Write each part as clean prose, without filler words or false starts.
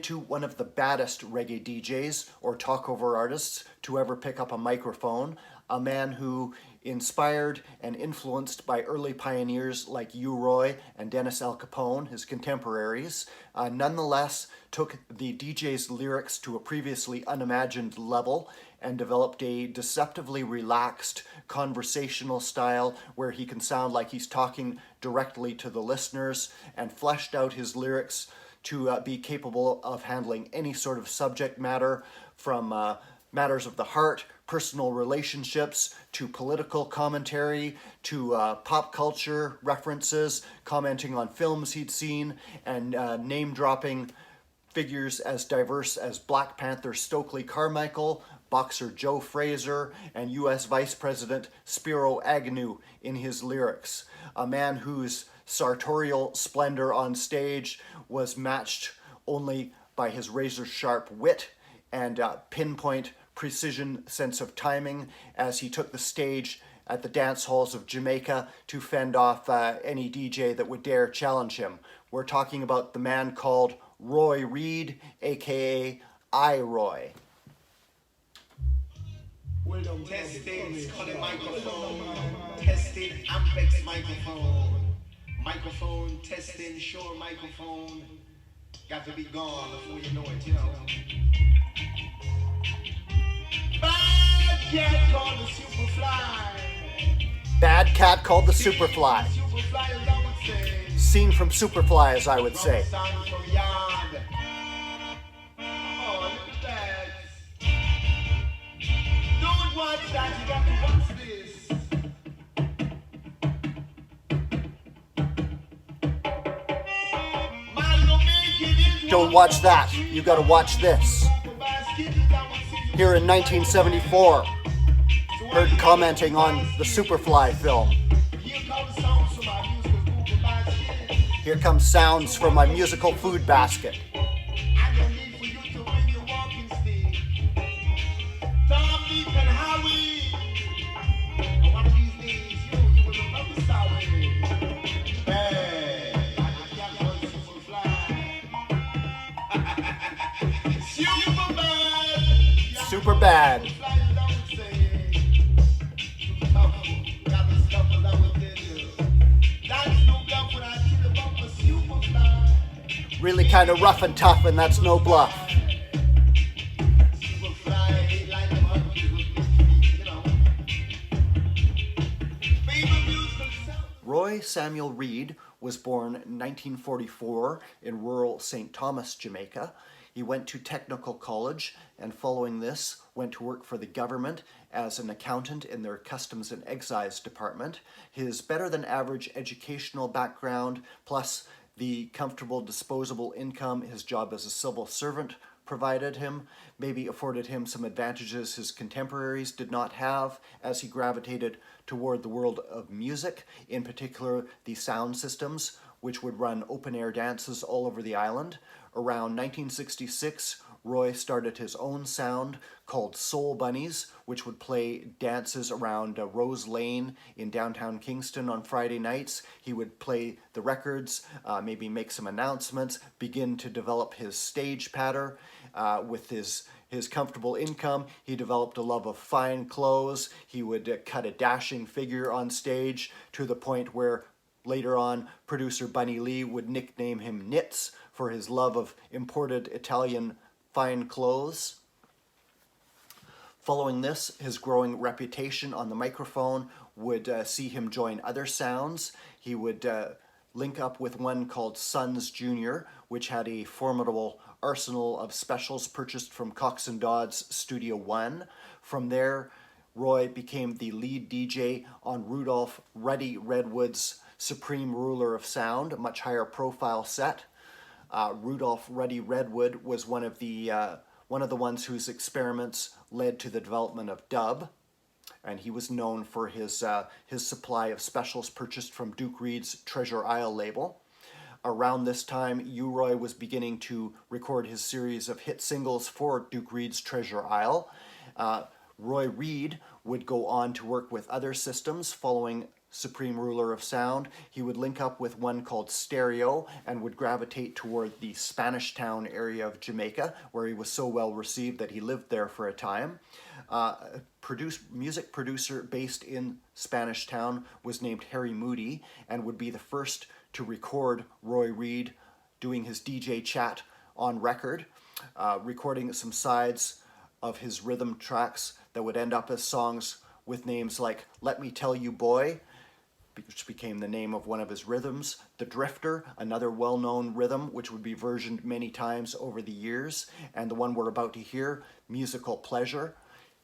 into one of the baddest reggae DJs or talkover artists to ever pick up a microphone, a man who, inspired and influenced by early pioneers like Roy and Dennis Al Capone, his contemporaries, nonetheless took the DJ's lyrics to a previously unimagined level and developed a deceptively relaxed conversational style where he can sound like he's talking directly to the listeners, and fleshed out his lyrics to be capable of handling any sort of subject matter, from matters of the heart, personal relationships, to political commentary, to pop culture references, commenting on films he'd seen, and name-dropping figures as diverse as Black Panther Stokely Carmichael, boxer Joe Frazier, and U.S. Vice President Spiro Agnew in his lyrics. A man whose sartorial splendor on stage was matched only by his razor-sharp wit and pinpoint precision sense of timing as he took the stage at the dance halls of Jamaica to fend off any DJ that would dare challenge him. We're talking about the man called Roy Reid, aka Roy. Testing, calling microphone. Testing, Ampex microphone. Microphone, testing, sure microphone. Got to be gone before you know it, you know. Bad cat called the Superfly. Bad cat called the Superfly. Scene from Superfly, as I would say. You got to watch this. Don't watch that. You gotta watch this. Here in 1974, heard commenting on the Superfly film. Here comes sounds from my musical food basket. Super bad. Really kind of rough and tough, and that's no bluff. Roy Samuel Reid was born in 1944 in rural St. Thomas, Jamaica. He went to technical college, and following this went to work for the government as an accountant in their customs and excise department. His better than average educational background, plus the comfortable disposable income his job as a civil servant provided him, maybe afforded him some advantages his contemporaries did not have as he gravitated toward the world of music, in particular the sound systems, which would run open-air dances all over the island. Around 1966, Roy started his own sound called Soul Bunnies, which would play dances around Rose Lane in downtown Kingston on Friday nights. He would play the records, maybe make some announcements, begin to develop his stage patter. With his comfortable income, he developed a love of fine clothes. He would cut a dashing figure on stage to the point where later on producer Bunny Lee would nickname him Knits for his love of imported Italian fine clothes. Following this, his growing reputation on the microphone would see him join other sounds. He would link up with one called Sons Jr., which had a formidable arsenal of specials purchased from Cox & Dodd's Studio One. From there, Roy became the lead DJ on Rudolph Ruddy Redwood's Supreme Ruler of Sound, a much higher profile set. Rudolph Ruddy Redwood was one of the ones whose experiments led to the development of dub, and he was known for his supply of specials purchased from Duke Reid's Treasure Isle label. Around this time, Roy was beginning to record his series of hit singles for Duke Reid's Treasure Isle. Roy Reid would go on to work with other systems following supreme ruler of sound. He would link up with one called Stereo and would gravitate toward the Spanish Town area of Jamaica, where he was so well received that he lived there for a time. Music producer based in Spanish Town was named Harry Moody and would be the first to record Roy Reid doing his DJ chat on record, recording some sides of his rhythm tracks that would end up as songs with names like Let Me Tell You Boy, which became the name of one of his rhythms, The Drifter, another well-known rhythm which would be versioned many times over the years, and the one we're about to hear, Musical Pleasure.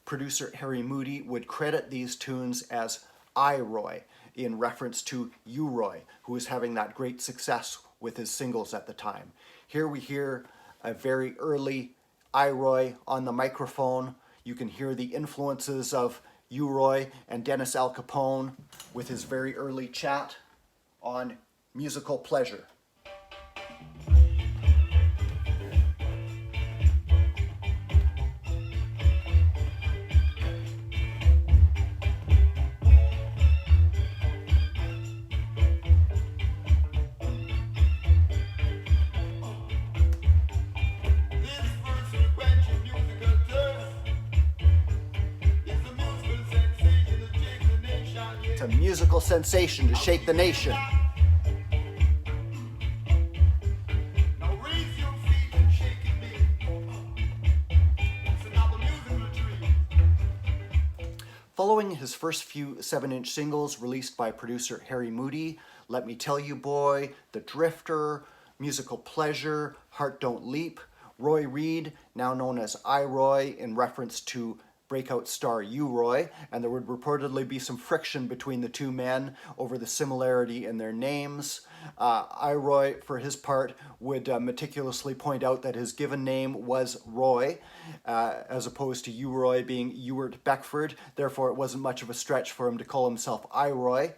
Producer Harry Moody would credit these tunes as I, Roy, in reference to you, Roy, who was having that great success with his singles at the time. Here we hear a very early I, Roy on the microphone. You can hear the influences of you, Roy, and Dennis Al Capone with his very early chat on Musical Pleasure. It's a musical sensation to shake the nation. Now raise your feet and shake it me. It's another musical treat. Following his first few 7-inch singles released by producer Harry Moody, Let Me Tell You Boy, The Drifter, Musical Pleasure, Heart Don't Leap, Roy Reid, now known as I, Roy, in reference to breakout star U, Roy, and there would reportedly be some friction between the two men over the similarity in their names. I, Roy, for his part, would meticulously point out that his given name was Roy, as opposed to U, Roy being Ewart Beckford. Therefore, it wasn't much of a stretch for him to call himself I, Roy.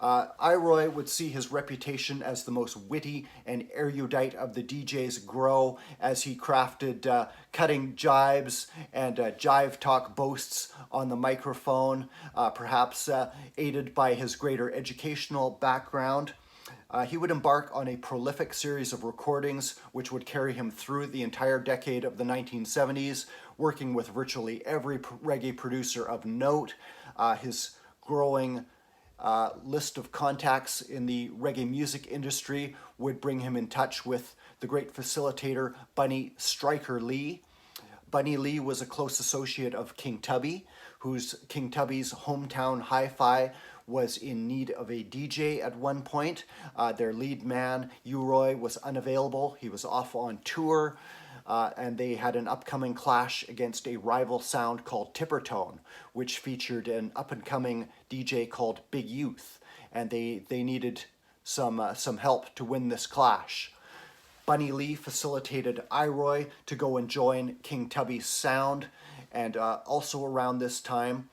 I, Roy would see his reputation as the most witty and erudite of the DJs grow as he crafted cutting jibes and jive talk boasts on the microphone, perhaps aided by his greater educational background. He would embark on a prolific series of recordings which would carry him through the entire decade of the 1970s, working with virtually every reggae producer of note. His growing list of contacts in the reggae music industry would bring him in touch with the great facilitator Bunny Striker Lee. Bunny Lee was a close associate of King Tubby, King Tubby's hometown hi-fi was in need of a DJ at one point. Their lead man, U-Roy, was unavailable. He was off on tour. And they had an upcoming clash against a rival sound called Tippertone, which featured an up-and-coming DJ called Big Youth, and they needed some help to win this clash. Bunny Lee facilitated I-Roy to go and join King Tubby's sound, and also around this time,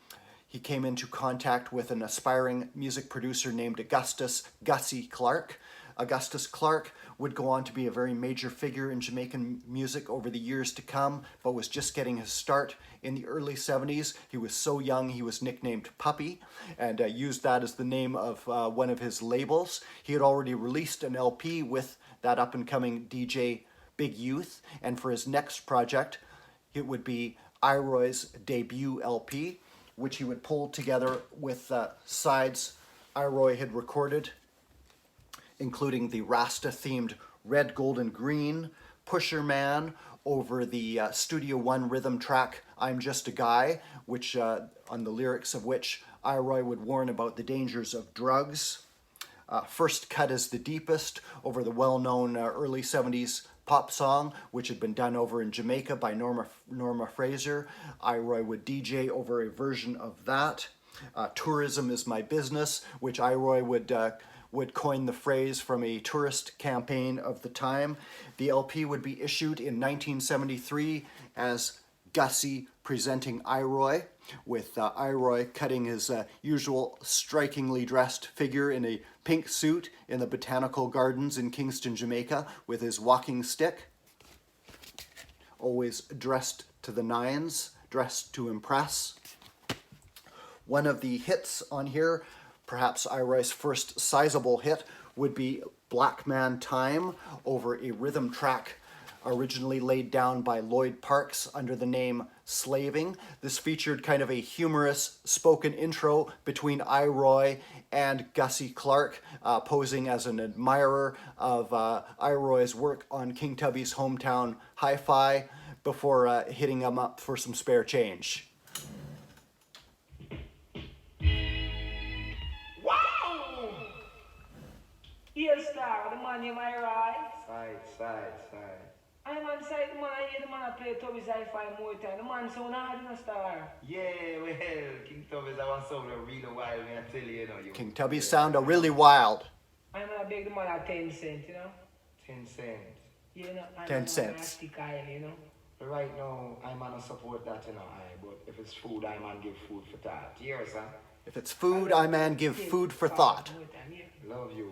he came into contact with an aspiring music producer named Augustus Gussie Clarke. Augustus Clarke would go on to be a very major figure in Jamaican music over the years to come, but was just getting his start in the early 70s. He was so young he was nicknamed Puppy, and used that as the name of one of his labels. He had already released an LP with that up-and-coming DJ Big Youth, and for his next project, it would be I-Roy's debut LP, which he would pull together with sides I-Roy had recorded, including the Rasta-themed Red, Gold, and Green, Pusher Man, over the Studio One rhythm track I'm Just a Guy, which on the lyrics of which I-Roy would warn about the dangers of drugs. First Cut is the Deepest, over the well-known early 70s pop song, which had been done over in Jamaica by Norma Fraser. I-Roy would DJ over a version of that. Tourism is My Business, which I-Roy would coin the phrase from a tourist campaign of the time. The LP would be issued in 1973 as Gussie presenting I-Roy, with I-Roy cutting his usual strikingly dressed figure in a pink suit in the Botanical Gardens in Kingston, Jamaica, with his walking stick, always dressed to the nines, dressed to impress. One of the hits on here Perhaps Iroy's first sizable hit would be Black Man Time over a rhythm track originally laid down by Lloyd Parks under the name Slaving. This featured kind of a humorous spoken intro between Iroy and Gussie Clarke, posing as an admirer of Iroy's work on King Tubby's hometown hi-fi before hitting him up for some spare change. Wow! Yes, star, the man in my right. Side. I'm on side, the man I hear the man I play Tubby's hi-fi more time. The man sound hard in a star. Yeah, well, King Tubby's I want sound a really wild, man, I tell you, you know. King Tubby's sound are really wild. I'm gonna beg the man at 10 cents, you know? 10 cents. You know, I'm 10 on cents. stick oil, you know? Right now, I'm gonna support that, you know, but if it's food, I'm gonna give food for thought. Yes, sir. If it's food, I man give food for thought. More time, yeah. Love you.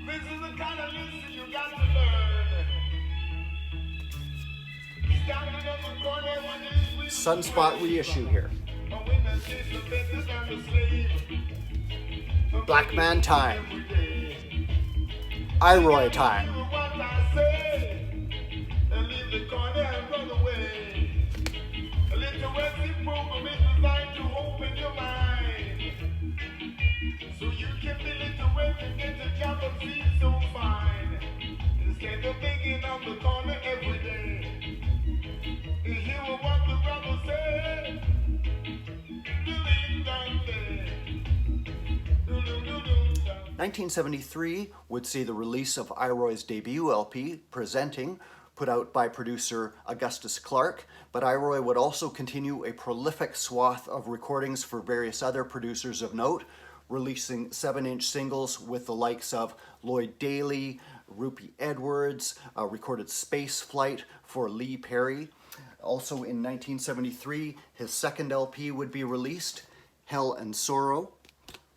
This is the kind of lesson you got to learn. Standing on the corner when it's Sunspot reissue here. Black Man Time. Iroy Time. So you can feel it away and get the job and feel so fine. Instead of begging on the corner every day. You hear what the brother said. Do-ding, do-ding. 1973 would see the release of Iroy's debut LP, Presenting, put out by producer Augustus Clarke, but Iroy would also continue a prolific swath of recordings for various other producers of note, releasing 7-inch singles with the likes of Lloyd Daly, Rupie Edwards, recorded Space Flight for Lee Perry. Also in 1973, his second LP would be released, Hell and Sorrow,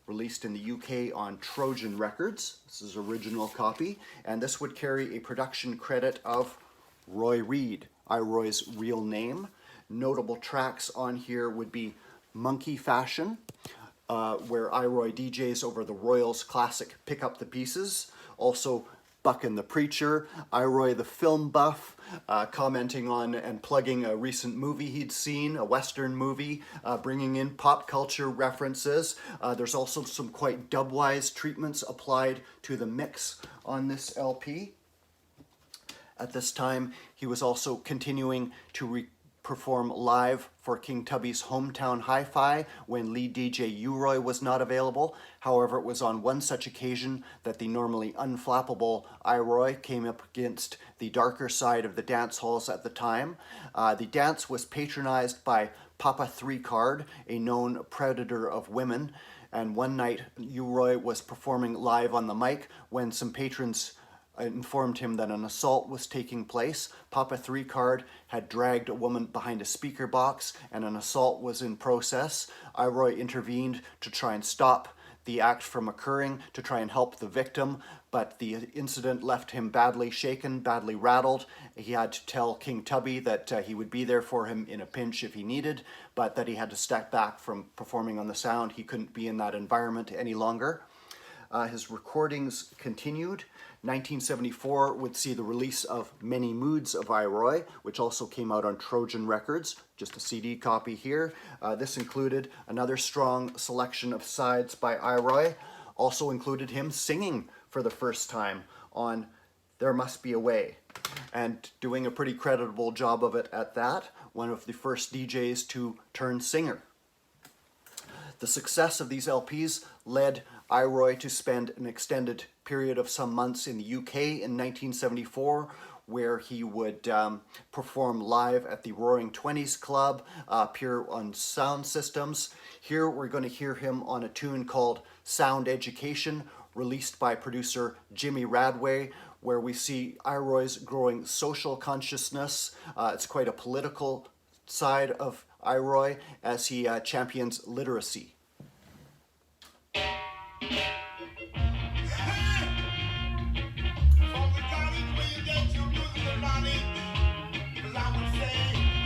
released in the UK on Trojan Records. This is original copy, and this would carry a production credit of Roy Reid, Iroy's real name. Notable tracks on here would be Monkey Fashion, where Iroy DJs over the Royals classic Pick Up the Pieces. Also Buckin' the Preacher, Iroy the Film Buff, commenting on and plugging a recent movie he'd seen, a Western movie, bringing in pop culture references. There's also some quite dubwise treatments applied to the mix on this LP. At this time, he was also continuing to perform live for King Tubby's hometown hi-fi when lead DJ U-Roy was not available. However, it was on one such occasion that the normally unflappable Iroy came up against the darker side of the dance halls at the time. The dance was patronized by Papa Three Card, a known predator of women, and one night U-Roy was performing live on the mic when some patrons informed him that an assault was taking place. Papa Three Card had dragged a woman behind a speaker box and an assault was in process. Iroy intervened to try and stop the act from occurring, to try and help the victim, but the incident left him badly shaken, badly rattled. He had to tell King Tubby that he would be there for him in a pinch if he needed, but that he had to step back from performing on the sound. He couldn't be in that environment any longer. His recordings continued. 1974 would see the release of Many Moods of Iroy, which also came out on Trojan Records, just a CD copy here. This included another strong selection of sides by Iroy, also included him singing for the first time on There Must Be a Way, and doing a pretty creditable job of it at that, one of the first DJs to turn singer. The success of these LPs led Iroy to spend an extended period of some months in the UK in 1974, where he would perform live at the Roaring Twenties Club, appear on sound systems. Here we're going to hear him on a tune called Sound Education, released by producer Jimmy Radway, where we see Iroy's growing social consciousness. It's quite a political side of Iroy as he champions literacy.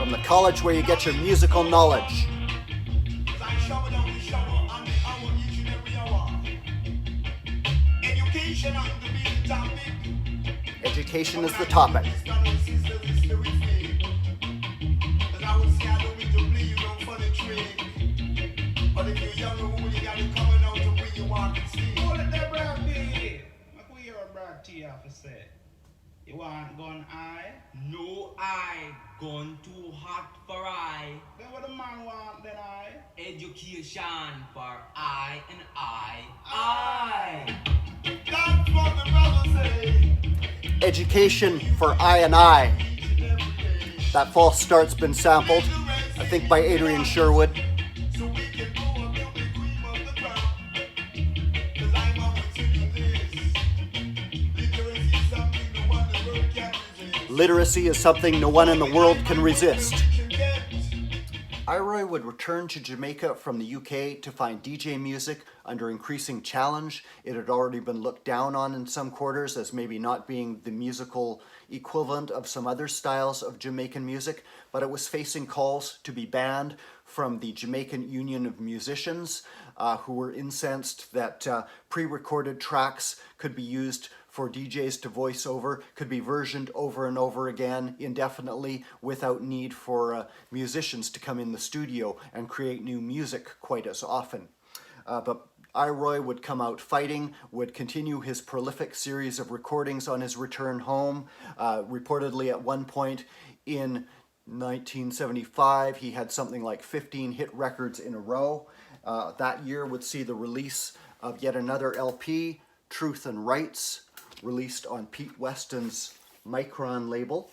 from the college where you get your musical knowledge. I shower down the shower and the hour each and every hour. Education has to be the topic. Education is the topic. Brothers and sisters, it's terrific. 'Cause I would say I don't mean to play you no funny trick. But if you're young and old, you got it coming out to where you want to see. Hold it there, Brad P. What we hear Brad T have to say? You want gun eye? No eye, gun too hot for I. Then what the man want then I? Education for I and I. That's what the brothers say. Education for I and I. That false start's been sampled, I think by Adrian Sherwood. So we can go up till the cream of the crop. 'Cause I'm always telling this. Literacy is something no one in the world can resist. Literacy is something no one in the world can resist. You get. Roy would return to Jamaica from the UK to find DJ music under increasing challenge. It had already been looked down on in some quarters as maybe not being the musical equivalent of some other styles of Jamaican music, but it was facing calls to be banned from the Jamaican Union of Musicians, who were incensed that pre-recorded tracks could be used for DJs to voice over, could be versioned over and over again indefinitely without need for musicians to come in the studio and create new music quite as often. But Roy would come out fighting, would continue his prolific series of recordings on his return home. Reportedly at one point in 1975, he had something like 15 hit records in a row. That year would see the release of yet another LP, Truth and Rights, released on Pete Weston's Micron label.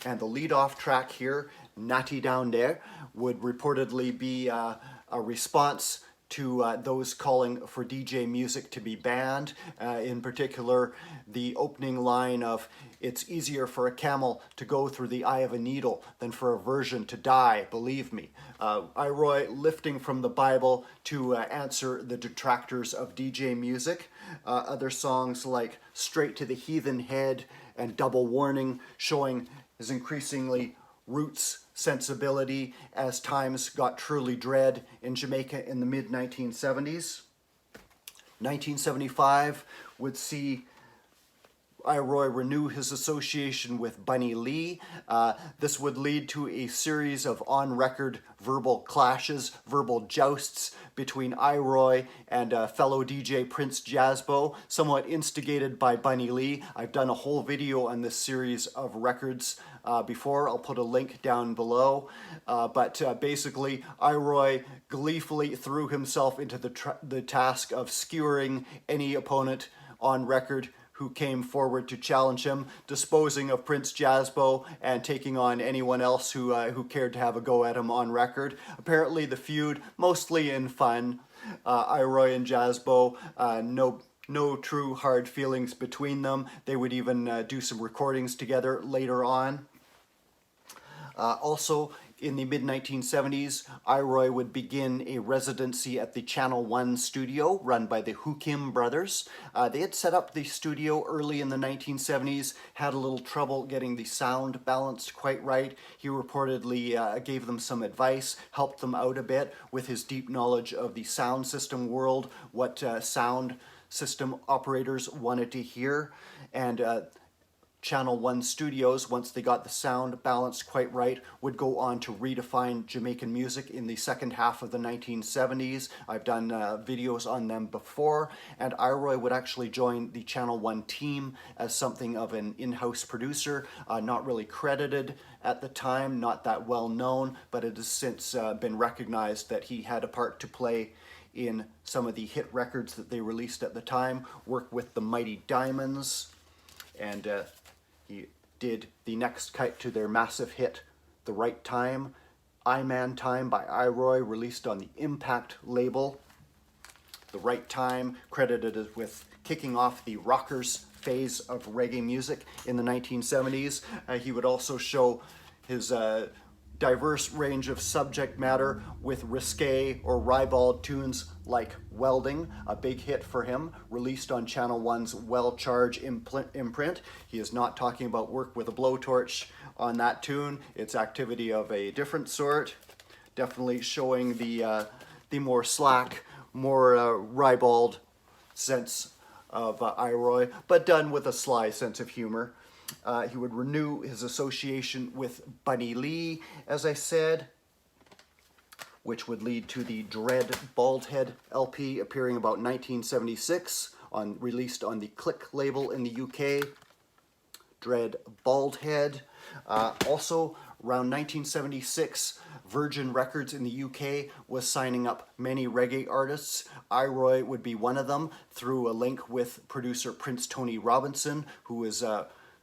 And the lead-off track here, Natty Down There, would reportedly be a response to those calling for DJ music to be banned. In particular, the opening line of, "It's easier for a camel to go through the eye of a needle than for a virgin to die, believe me." Roy lifting from the Bible to answer the detractors of DJ music. Other songs like Straight to the Heathen Head and Double Warning showing his increasingly roots sensibility as times got truly dread in Jamaica in the mid-1970s. 1975 would see Roy renew his association with Bunny Lee. This would lead to a series of on-record verbal clashes, verbal jousts between Roy and fellow DJ Prince Jazzbo, somewhat instigated by Bunny Lee. I've done a whole video on this series of records before. I'll put a link down below. But basically, Roy gleefully threw himself into the task of skewering any opponent on record who came forward to challenge him, disposing of Prince Jazzbo and taking on anyone else who cared to have a go at him on record. Apparently the feud, mostly in fun. Roy and Jazzbo, no true hard feelings between them. They would even do some recordings together later on. Also, in the mid-1970s, Roy would begin a residency at the Channel 1 studio run by the Hukim brothers. They had set up the studio early in the 1970s, had a little trouble getting the sound balanced quite right. He reportedly gave them some advice, helped them out a bit with his deep knowledge of the sound system world, what sound system operators wanted to hear, and Channel 1 Studios, once they got the sound balanced quite right, would go on to redefine Jamaican music in the second half of the 1970s. I've done videos on them before, and Roy would actually join the Channel 1 team as something of an in-house producer, not really credited at the time, not that well known, but it has since been recognized that he had a part to play in some of the hit records that they released at the time, worked with the Mighty Diamonds, and he did the next cut to their massive hit, The Right Time, I Man Time by Roy, released on the Impact label. The Right Time, credited with kicking off the rockers phase of reggae music in the 1970s. He would also show his diverse range of subject matter with risque or ribald tunes like Welding, a big hit for him, released on Channel 1's Well Charge imprint. He is not talking about work with a blowtorch on that tune. It's activity of a different sort, definitely showing the more slack, more ribald sense of Iroy, but done with a sly sense of humor. He would renew his association with Bunny Lee, as I said, which would lead to the Dread Baldhead LP appearing about 1976, released on the Click label in the UK. Dread Baldhead. Also, around 1976, Virgin Records in the UK was signing up many reggae artists. Iroy would be one of them through a link with producer Prince Tony Robinson, who was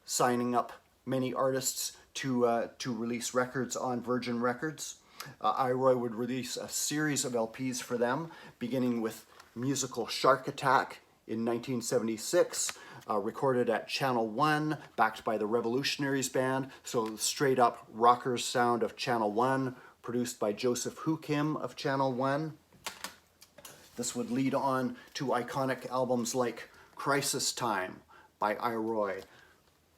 signing up many artists to release records on Virgin Records. Iroy would release a series of LPs for them, beginning with Musical Shark Attack in 1976, recorded at Channel 1, backed by the Revolutionaries Band, so straight up rockers sound of Channel 1, produced by Joseph Hukim of Channel 1. This would lead on to iconic albums like Crisis Time by Iroy,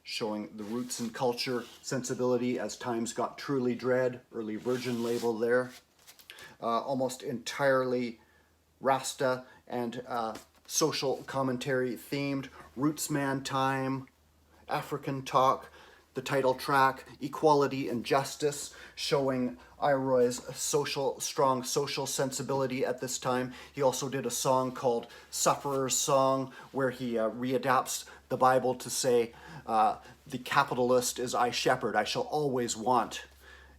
showing the roots and culture sensibility as times got truly dread, early Virgin label there. Almost entirely Rasta and social commentary themed, Rootsman Time, African Talk, the title track, Equality and Justice, showing Iroy's strong social sensibility at this time. He also did a song called Sufferer's Song, where he readapts the Bible to say, the capitalist is I shepherd, I shall always want,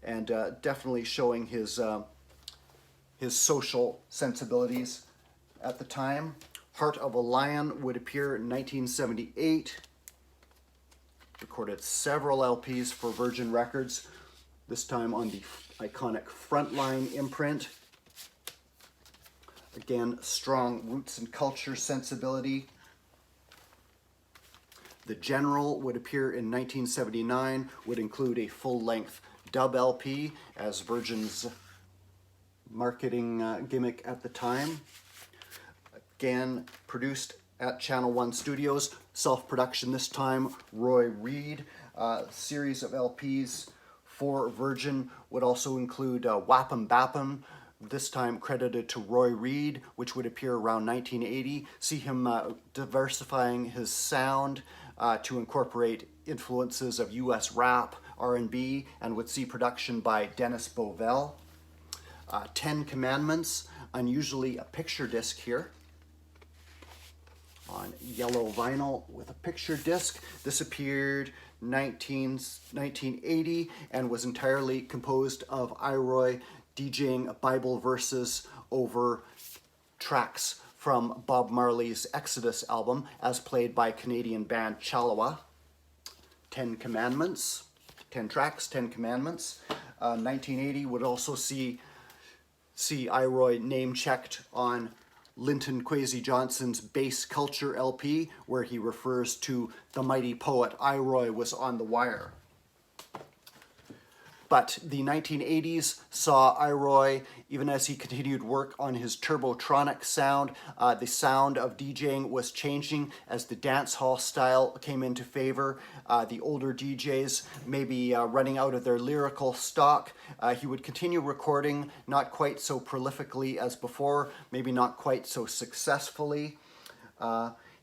and definitely showing his social sensibilities at the time. Heart of a Lion would appear in 1978. Recorded several LPs for Virgin Records, this time on the iconic Frontline imprint. Again, strong roots and culture sensibility. The General would appear in 1979, would include a full-length dub LP as Virgin's marketing gimmick at the time. Again, produced at Channel 1 Studios, self-production this time, Roy Reid. Series of LPs for Virgin would also include Wappin' Bappin', this time credited to Roy Reid, which would appear around 1980. See him diversifying his sound to incorporate influences of US rap, R&B, and would see production by Dennis Bovell. 10 Commandments, unusually a picture disc here, on yellow vinyl with a picture disc. This appeared 1980 and was entirely composed of Iroy DJing Bible verses over tracks from Bob Marley's Exodus album, as played by Canadian band Chalawa. 10 Commandments, 10 tracks, 10 Commandments. 1980 would also see Iroy name-checked on Linton Kwesi Johnson's Bass Culture LP, where he refers to the mighty poet Iroy was on the wire. But the 1980s saw Iroy, even as he continued work on his Turbotronic sound, the sound of DJing was changing as the dance hall style came into favor. The older DJs maybe running out of their lyrical stock. He would continue recording, not quite so prolifically as before, maybe not quite so successfully.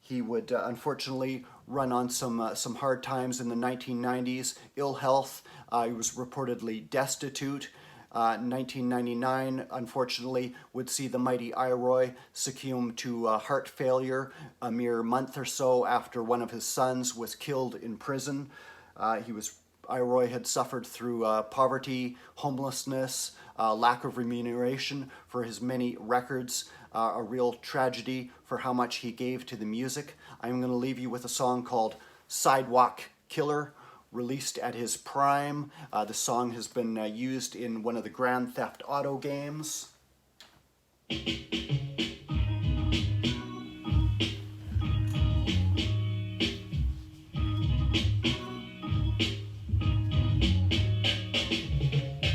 He would unfortunately run on some hard times in the 1990s, ill health. He was reportedly destitute. 1999, unfortunately, would see the mighty Iroy succumb to heart failure a mere month or so after one of his sons was killed in prison. Iroy had suffered through poverty, homelessness, lack of remuneration for his many records, a real tragedy for how much he gave to the music. I'm going to leave you with a song called Sidewalk Killer, released at his prime. The song has been used in one of the Grand Theft Auto games.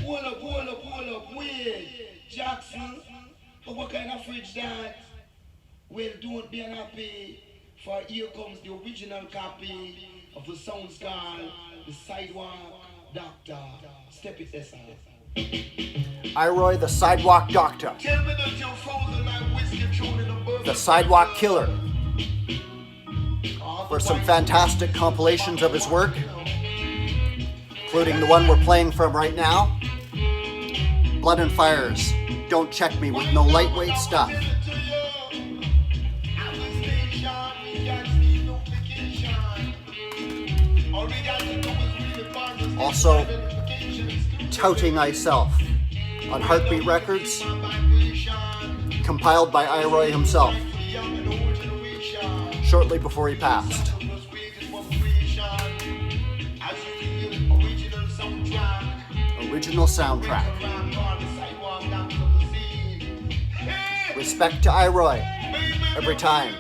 Well, Well, don't be unhappy, for here comes the original copy of the sound called the Sidewalk Doctor. Step it, Tessa. Roy the Sidewalk Doctor, Tell me that you're frozen like whiskey thrown in a bourbon. the Sidewalk Killer, for some fantastic compilations of his work, including the one we're playing from right now, Blood and Fires, Don't Check Me with No Lightweight Stuff. Also, Touting Thyself on Heartbeat Records, compiled by Roy himself, shortly before he passed. Original soundtrack. Respect to Roy every time.